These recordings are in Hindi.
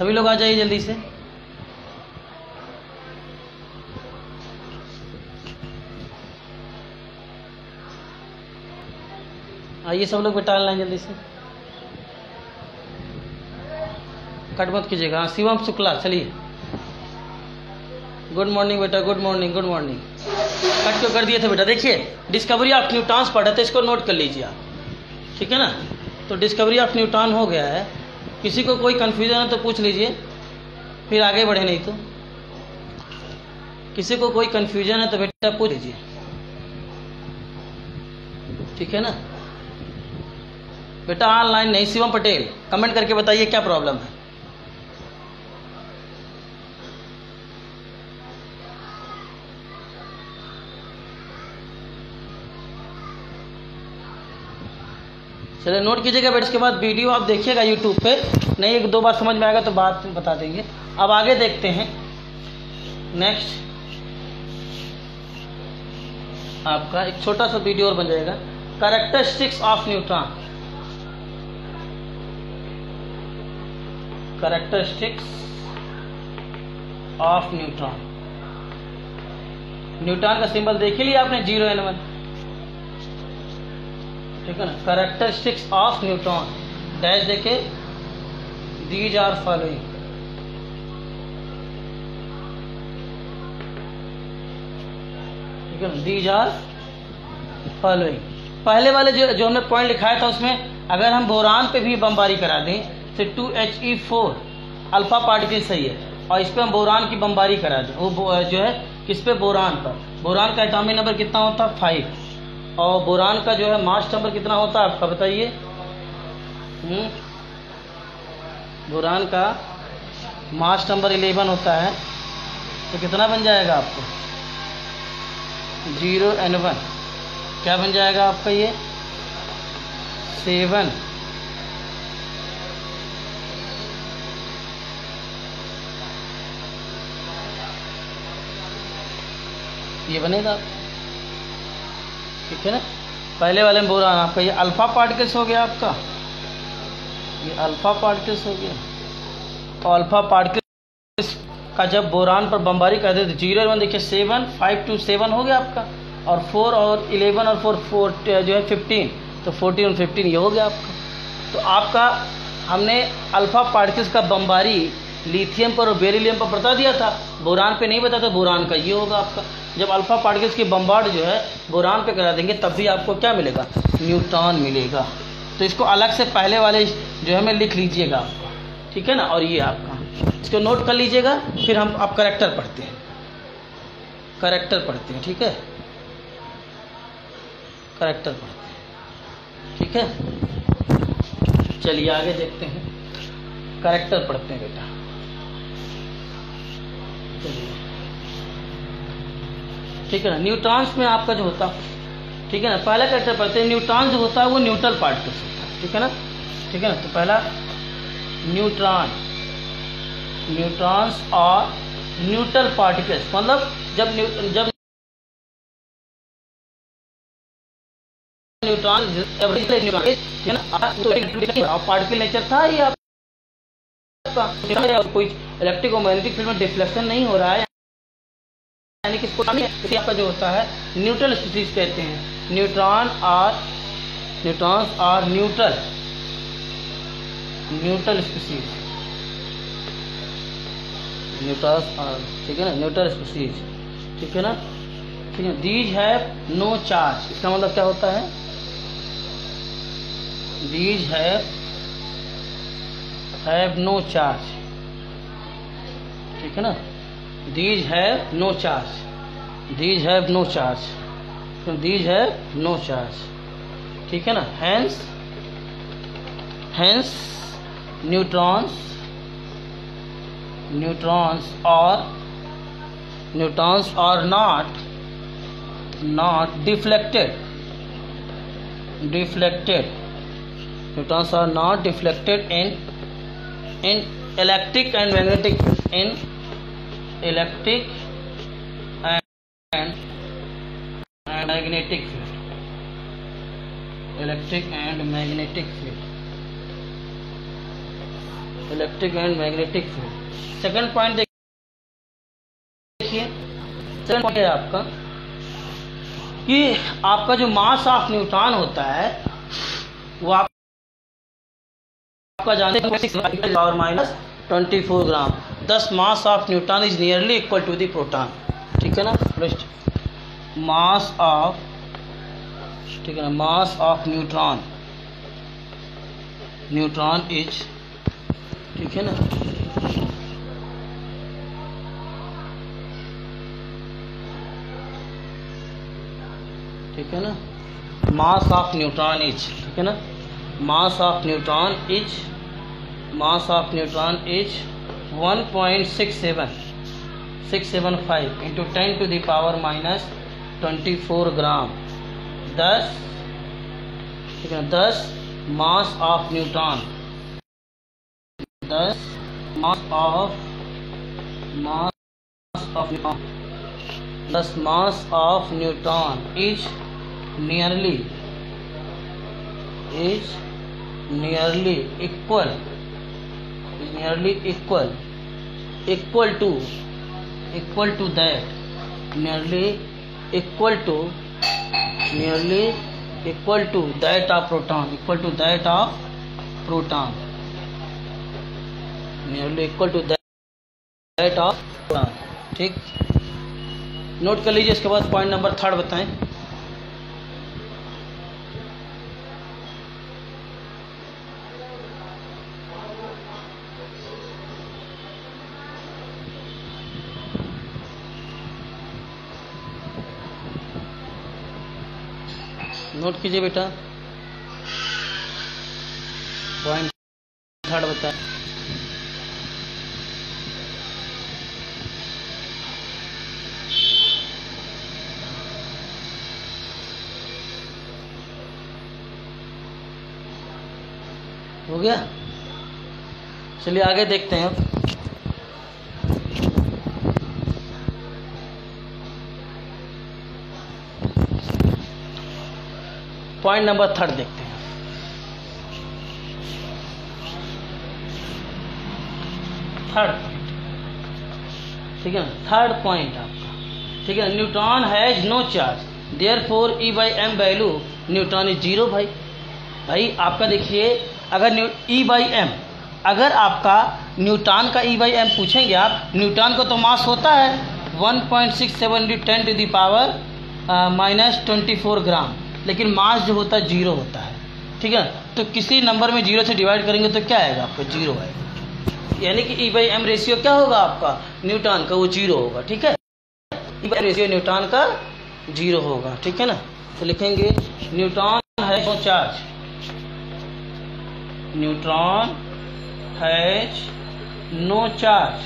सभी लोग आ जाइए जल्दी से। आइए सब लोग बेटा ऑनलाइन जल्दी से, कट मत कीजिएगा। हाँ शिवम शुक्ला, चलिए। गुड मॉर्निंग बेटा, good morning, good morning. Cut क्यों कर दिए थे बेटा? देखिए डिस्कवरी ऑफ न्यूटॉन्स पढ़े थे, इसको नोट कर लीजिए आप, ठीक है ना। तो डिस्कवरी ऑफ न्यूटन हो गया है। किसी को कोई कन्फ्यूजन है तो पूछ लीजिए, फिर आगे बढ़े, नहीं तो किसी को कोई कन्फ्यूजन है तो बेटा पूछ लीजिए, ठीक है ना। बेटा ऑनलाइन नहीं, शिवम पटेल कमेंट करके बताइए क्या प्रॉब्लम है। चलिए नोट कीजिएगा बेटा, इसके बाद वीडियो आप देखिएगा यूट्यूब पे, नहीं एक दो बार समझ में आएगा तो बात बता देंगे। अब आगे देखते हैं। नेक्स्ट आपका एक छोटा सा वीडियो और बन जाएगा, characteristics of Newton. Characteristics of Newton. Newton का सिंबल देख ही लिया आपने, 0n1, ठीक है ना। कैरेक्टरिस्टिक्स ऑफ न्यूटन डैश देके, दीज आर फॉलोइंग, ठीक है ना, दीज आर फॉलोइंग। पहले वाले जो हमने पॉइंट लिखाया था उसमें अगर हम बोरान पे भी बमबारी करा दें तो 2He4 अल्फा पार्टिकल सही है, और इस पे हम बोरान की बमबारी करा दें, वो जो है किस पे, बोरान पर। बोरान का एटॉमिक नंबर कितना होता है? 5, और बोरान का जो है मास नंबर कितना होता है आपका बताइए? बोरान का मास नंबर 11 होता है, तो कितना बन जाएगा आपको? 0n1 क्या बन जाएगा आपका? ये 7, ये बनेगा, ठीक है ना। पहले वाले में बोरान आपका ये अल्फा पार्टिकल्स हो गया, आपका ये अल्फा पार्टिकल्स हो गया, और अल्फा पार्टिकल्स का जब बोरान पर बमबारी कर देते 0n1, देखिए 7, 5 to 7 हो गया आपका, और 4 और 11 और 4 जो है 15, तो 14 और 15 ये हो गया आपका। तो आपका हमने अल्फा पार्टिकल्स का बमबारी लिथियम पर और बेरिलियम पर बता दिया था, बोरान पे नहीं बताया था। बोरान का ये होगा आपका। जब अल्फा पार्टिकल्स की बमबार्ड जो है बोरान पे करा देंगे तब भी आपको क्या मिलेगा? न्यूटन मिलेगा। तो इसको अलग से पहले वाले जो है में लिख लीजिएगा आपको, ठीक है ना। और ये आपका इसको नोट कर लीजिएगा, फिर हम आप करेक्टर पढ़ते हैं, करेक्टर पढ़ते हैं, ठीक है, करेक्टर पढ़ते हैं, ठीक है। चलिए आगे देखते हैं, करेक्टर पढ़ते हैं बेटा। चलिए ठीक है ना। न्यूट्रॉन्स में आपका जो होता, ठीक है ना, पहला कैरेक्टर पढ़ते हैं। न्यूट्रॉन जो होता है वो न्यूट्रल पार्टिकल्स होता है, ठीक है ना, ठीक है ना। तो पहला न्यूट्रॉन, न्यूट्रॉन्स और न्यूट्रल पार्टिकल्स, मतलब जब न्यूट्रॉन है ना, तो पार्टिकल नेचर था ये आपका, कोई इलेक्ट्रिक और मैग्नेटिक फील्ड में डिफ्लेक्शन नहीं हो रहा है, यानी कि इसको आपका जो होता है न्यूट्रल स्पीसीज कहते हैं। न्यूट्रॉन्स और न्यूट्रल स्पीसीज, न्यूट्रॉन्स और, ठीक है ना, न्यूट्रल स्पीसीज, ठीक है ना, ठीक है। दीज हैव नो चार्ज, इसका मतलब क्या होता है? दीज हैव नो चार्ज, ठीक है ना। These have no charge. These have no charge. So these have no charge. ठीक है ना। Hence neutrons are not deflected. Neutrons are not deflected in electric and magnetic field. Electric and magnetic field, electric and magnetic field, electric and magnetic field. Second point देखिए, सेकंड पॉइंट है आपका कि आपका जो मास ऑफ न्यूट्रॉन होता है वो आपका जानते हैं पावर माइनस 24 ग्राम। दस mass of neutron is nearly equal to the proton. ठीक है ना, मास ऑफ, ठीक है ना, मास ऑफ न्यूट्रॉन इज, ठीक है ना, ठीक है ना, मास ऑफ न्यूट्रॉन इज, ठीक है ना, mass of neutron is 1.675 into 10 to the power minus 24 gram. 10, ठीक है ना, 10 mass of neutron, 10 mass of neutron, 10 mass of neutron is nearly equal to that, nearly equal to that of proton, nearly equal to that of proton। ठीक, नोट कर लीजिए। इसके बाद पॉइंट नंबर 3 बताएं। नोट कीजिए बेटा, पॉइंट 3 बताएं। हो गया, चलिए आगे देखते हैं। अब पॉइंट नंबर 3 देखते हैं। थर्ड, ठीक है ना, थर्ड पॉइंट आपका, ठीक है, neutron has no charge, therefore E/m value neutron is 0। भाई आपका देखिए, अगर E/m, अगर आपका न्यूट्रॉन का E/m पूछेंगे आप, न्यूट्रॉन को तो मास होता है 1.67 × 10 टू द पावर माइनस 24 ग्राम, लेकिन मास जो होता है 0 होता है। ठीक है, तो किसी नंबर में 0 से डिवाइड करेंगे तो क्या आएगा आपको, 0 आएगा। यानी कि E/m रेशियो क्या होगा आपका न्यूट्रॉन का, वो 0 होगा। ठीक है, E/m रेशियो न्यूट्रॉन का 0 होगा। ठीक है ना, तो लिखेंगे neutron has no charge, neutron has no charge,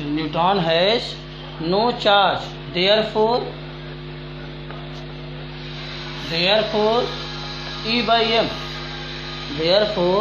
neutron has no charge, therefore E/m value for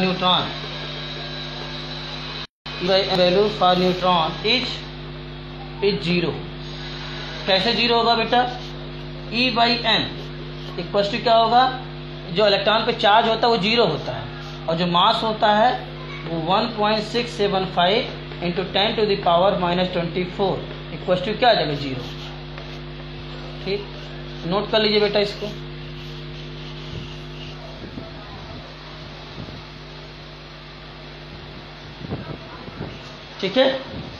neutron, E/m value for neutron is 0। कैसे 0 होगा बेटा, E/m इक्वल टू क्या होगा, जो इलेक्ट्रॉन पे चार्ज होता है वो 0 होता है, और जो मास होता है वो 1.675 into 10 to the power minus 24 equal to क्या आ जाएगा, 0। ठीक, नोट कर लीजिए बेटा इसको। ठीक है,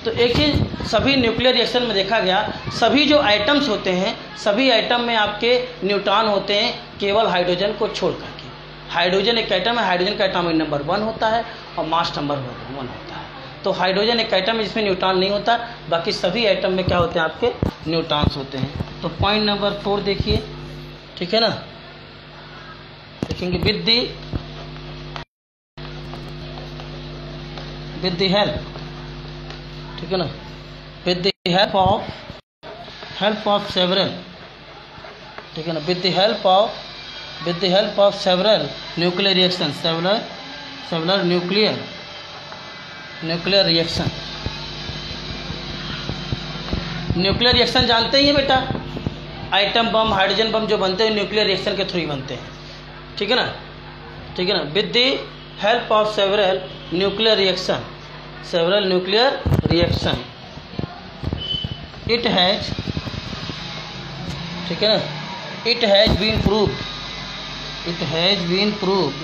तो एक चीज सभी न्यूक्लियर रिएक्शन में देखा गया, सभी जो आइटम्स होते हैं, सभी आइटम में आपके न्यूट्रॉन होते हैं, केवल हाइड्रोजन को छोड़ करके। हाइड्रोजन एक एटम है, हाइड्रोजन का एटॉमिक नंबर 1 होता है और मास नंबर 1 होता है। तो हाइड्रोजन एक एटम है जिसमें न्यूट्रॉन नहीं होता, बाकी सभी एटम में क्या होते हैं आपके न्यूट्रॉन्स होते हैं। तो पॉइंट नंबर 4 देखिए, ठीक है ना, देखेंगे विद द हेल्प, ठीक है ना, with the help of several, ठीक है ना, with the help of several nuclear reaction, several nuclear reaction. Nuclear reaction जानते ही हैं बेटा, आइटम बम, हाइड्रोजन बम जो बनते हैं न्यूक्लियर रिएक्शन के थ्रू ही बनते हैं, ठीक है ना, ठीक है ना, with the help of several nuclear reaction, several nuclear reaction it has, ठीक है ना, it has been proved, it has been proved,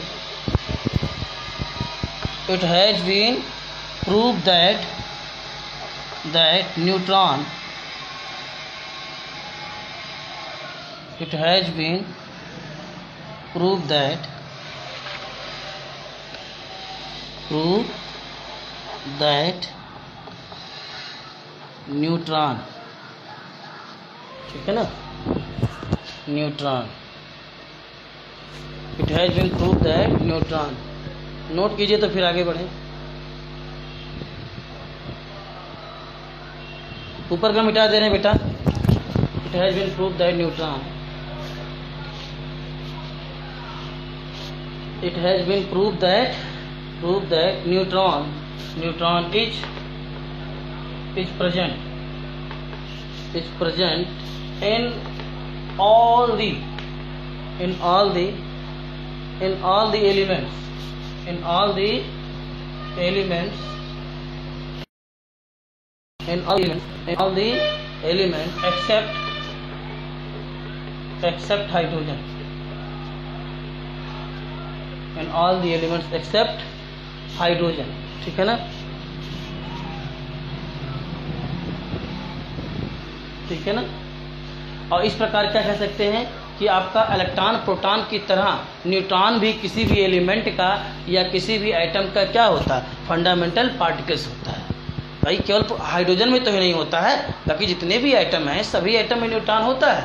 it has been proved that neutron, it has been proved that neutron, ठीक है ना, neutron, it has been prove that neutron, note कीजिए तो फिर आगे बढ़ें। ऊपर का मिटा दे रहे हैं बेटा, it has been prove that neutron, it has been prove that neutron is present in all the elements except hydrogen, in all the elements except hydrogen, ठीक है ना, ठीक है ना। और इस प्रकार क्या कह सकते हैं कि आपका इलेक्ट्रॉन प्रोटॉन की तरह न्यूट्रॉन भी किसी भी एलिमेंट का या किसी भी आइटम का क्या होता है, फंडामेंटल पार्टिकल्स होता है। भाई केवल हाइड्रोजन में तो ही नहीं होता है, बाकी जितने भी आइटम हैं सभी आइटम में न्यूट्रॉन होता है।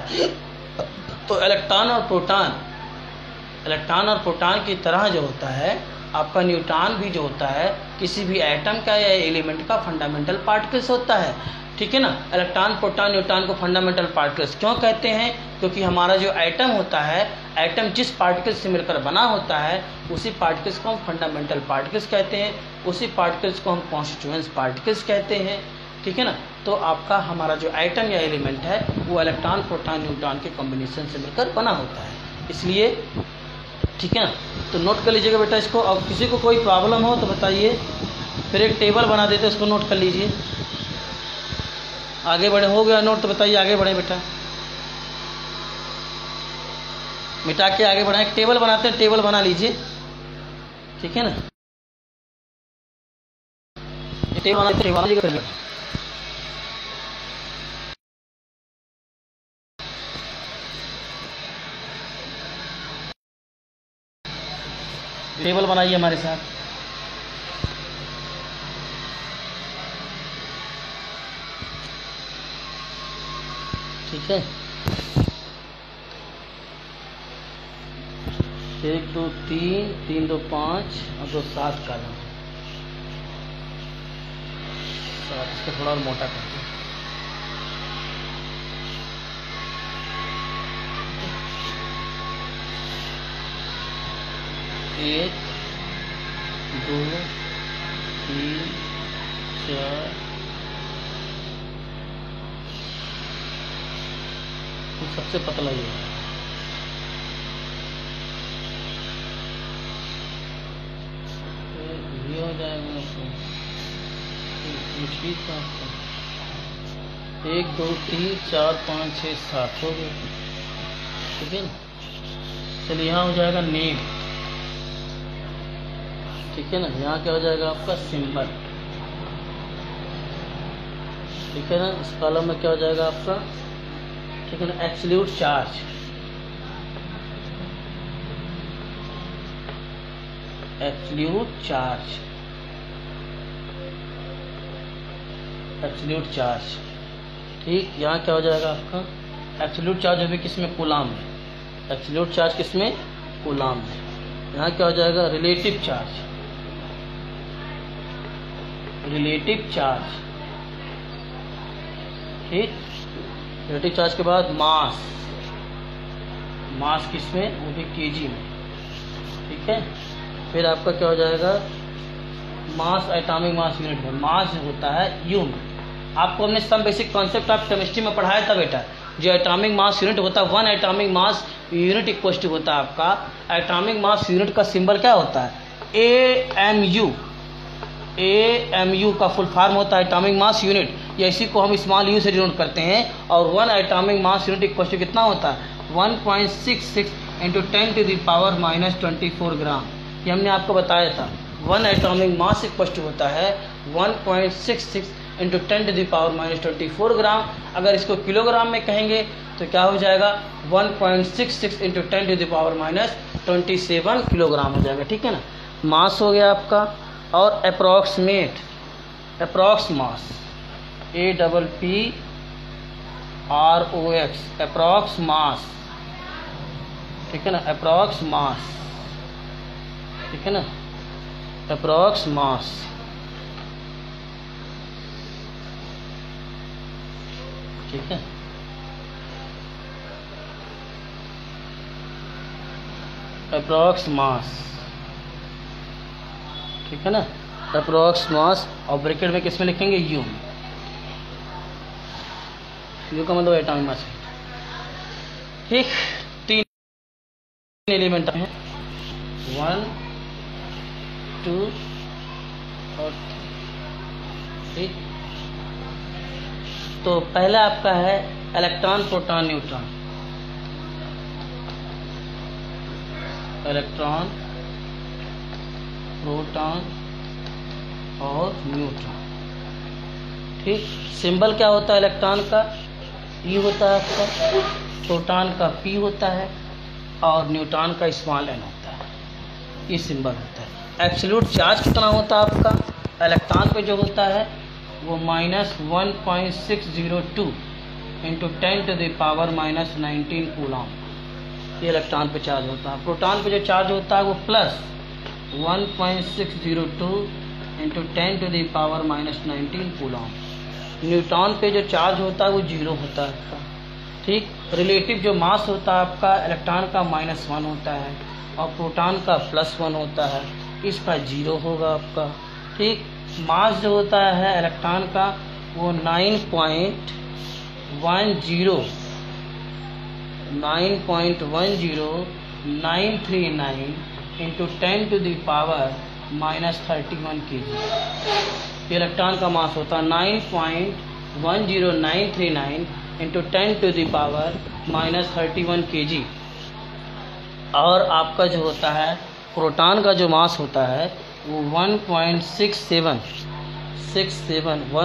तो इलेक्ट्रॉन और प्रोटॉन की तरह जो होता है आपका न्यूट्रॉन भी जो होता है किसी भी आइटम का या एलिमेंट का फंडामेंटल पार्टिकल्स होता है, ठीक है ना। इलेक्ट्रॉन प्रोटॉन न्यूट्रॉन को फंडामेंटल पार्टिकल्स क्यों कहते हैं, क्योंकि हमारा जो आइटम होता है, आइटम जिस पार्टिकल से मिलकर बना होता है उसी पार्टिकल्स को हम फंडामेंटल पार्टिकल्स कहते हैं, उसी पार्टिकल्स को हम कॉन्स्टिट्यूएंट्स पार्टिकल्स कहते हैं, ठीक है ना। तो आपका हमारा जो आइटम या एलिमेंट है वो इलेक्ट्रॉन प्रोटॉन न्यूट्रॉन के कॉम्बिनेशन से मिलकर बना होता है, इसलिए ठीक है ना। तो नोट कर लीजिएगा बेटा इसको, और किसी को कोई प्रॉब्लम हो तो बताइए, फिर एक टेबल बना देते उसको नोट कर लीजिए। आगे बढ़े, हो गया नोट तो बताइए, आगे बढ़े बेटा, मिटा के आगे बढ़ाएं। एक टेबल बनाते हैं, टेबल बना लीजिए, ठीक है ना। टेबल बनाते टेबल टेबल बनाइए हमारे साथ। ठीक है, 1 2 3 3 2 5 और 2 7 कॉलम, इसको थोड़ा और मोटा करते हैं। 1 2 3 4 सबसे पतला ये है, ये हो जाएगा आपको 1 2 3 4 5 6 7 हो गए, ठीक है ना। चलिए यहाँ हो जाएगा नेम, ठीक है ना। यहाँ क्या हो जाएगा आपका सिंबल, ठीक है ना। इस कॉलम में क्या हो जाएगा आपका, ठीक है ना, absolute charge, absolute charge, absolute charge, ठीक। यहाँ क्या हो जाएगा आपका एब्सोल्यूट चार्ज अभी किसमें, कूलाम में, एब्सोल्यूट चार्ज किसमें, कूलाम में। यहाँ क्या हो जाएगा रिलेटिव चार्ज, रिलेटिव चार्ज, ठीक। रिलेटिव चार्ज के बाद मास, मास किसमें, वो भी केजी में, ठीक है। फिर आपका क्या हो जाएगा मास एटॉमिक मास यूनिट में, मास होता है यू में। आपको हमने some basic concept of chemistry में पढ़ाया था बेटा, जो एटॉमिक मास यूनिट होता है, 1 atomic mass unit equal to होता है आपका एटॉमिक मास यूनिट का सिंबल क्या होता है, AMU। AMU का फुल फॉर्म होता है एटॉमिक मास यूनिट, या इसी को हम स्मॉल यू से डिनोट करते हैं। और 1 atomic mass unit equal to कितना होता है, 1.66 × 10⁻⁻24 ग्राम। ये हमने आपको बताया था। 1 एटॉमिक मास इक्वल टू होता है 1.66 × 10⁻⁻24 ग्राम। अगर इसको किलोग्राम में कहेंगे तो क्या हो जाएगा, 1.66 × 10⁻⁻27 किलोग्राम हो जाएगा। ठीक है ना, मास हो गया आपका। और अप्रॉक्स मास, APPROX, अप्रॉक्स मास। ठीक है ना, अप्रॉक्स मास। ठीक है ना, अप्रॉक्स मास। ठीक है, अप्रॉक्स मास। ठीक है ना, अप्रॉक्स मास। और ब्रैकेट में किस में लिखेंगे, यू। यू का मतलब एटॉमिक मास। ठीक, 3 एलिमेंट हैं, 1 2 और 3। तो पहला आपका है electron, proton, neutron. Electron, proton और न्यूट्रॉन। ठीक, सिंबल क्या होता है इलेक्ट्रॉन का, E होता है आपका, प्रोटॉन का P होता है और न्यूट्रॉन का स्मॉल n होता है। ये सिंबल होता है। एब्सोल्यूट चार्ज कितना होता है आपका इलेक्ट्रॉन पे जो होता है वो -1.602 × 10⁻⁻19 कूलम। ये इलेक्ट्रॉन पे चार्ज होता है। प्रोटॉन पे जो चार्ज होता है वो +1.602 × 10⁻⁻19 कूलम। न्यूट्रॉन पे जो चार्ज होता है वो 0 होता है आपका। ठीक, रिलेटिव जो मास होता है आपका इलेक्ट्रॉन का -1 होता है और प्रोटॉन का +1 होता है, इसका 0 होगा आपका। ठीक, मास जो होता है इलेक्ट्रॉन का वो 9.10939 × 10⁻31 kg। ये इलेक्ट्रॉन का मास होता है 9.10939 × 10⁻31 kg। और आपका जो होता है प्रोटॉन का जो मास होता है वो 1.67262 ×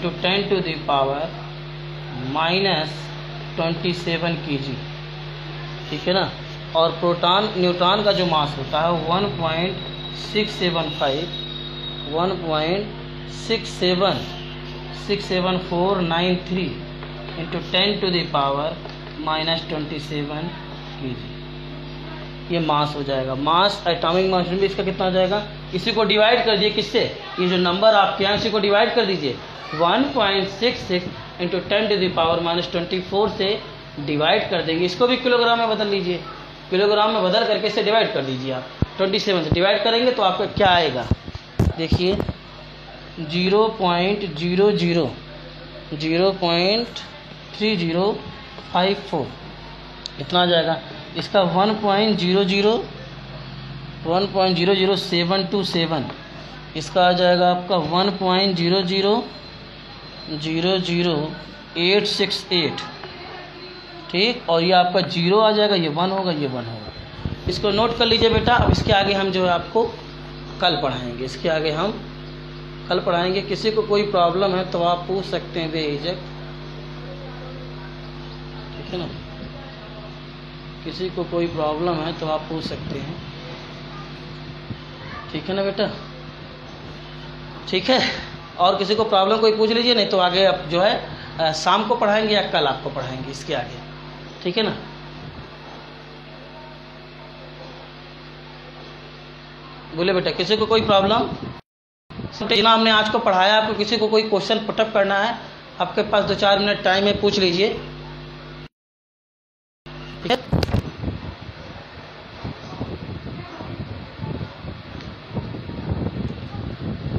10⁻⁻27 kg। ठीक है ना। और न्यूट्रॉन का जो मास होता है 1.67493 × 10⁻⁻27 kg। ये मास हो जाएगा। मास एटॉमिक मास भी इसका कितना हो जाएगा, इसी को डिवाइड कर दिए किससे, ये जो नंबर आपके यहाँ इसी को डिवाइड कर दीजिए 1.66 × 10⁻⁻24 से डिवाइड कर देंगे। इसको भी किलोग्राम में बदल लीजिए, किलोग्राम में बदल करके इसे डिवाइड कर दीजिए आप। 27 से डिवाइड करेंगे तो आपका क्या आएगा, देखिए 0.3054 इतना आ जाएगा। इसका 1.00727, इसका आ जाएगा आपका 1.0000868। ठीक, और ये आपका 0 आ जाएगा, ये 1 होगा, ये 1 होगा। इसको नोट कर लीजिए बेटा। अब इसके आगे हम जो है आपको कल पढ़ाएंगे, इसके आगे हम कल पढ़ाएंगे। किसी को कोई प्रॉब्लम है तो आप पूछ सकते हैं बेहिचक, ठीक है ना। किसी को कोई प्रॉब्लम है तो आप पूछ सकते हैं, ठीक है ना बेटा। ठीक है, और किसी को प्रॉब्लम कोई पूछ लीजिए, नहीं तो आगे आप जो है शाम को पढ़ाएंगे या कल आपको पढ़ाएंगे इसके आगे, ठीक है ना। बोले बेटा, किसी को कोई प्रॉब्लम, जितना हमने आज को पढ़ाया, आपको किसी को कोई क्वेश्चन पुटअप करना है, आपके पास 2-4 मिनट टाइम है, पूछ लीजिए, ठीक है।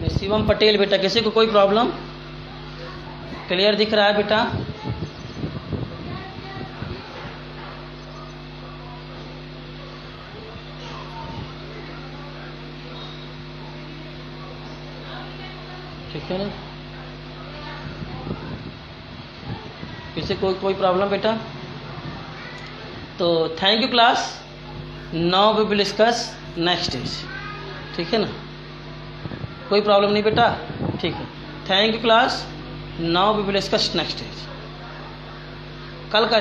शिवम पटेल बेटा, किसी को कोई प्रॉब्लम? क्लियर दिख रहा है बेटा? ठीक है ना? किसी कोई प्रॉब्लम बेटा? तो thank you class. Now we will discuss next stage. ठीक है ना? कोई प्रॉब्लम नहीं बेटा? ठीक है, thank you class. Now we will discuss next stage. कल का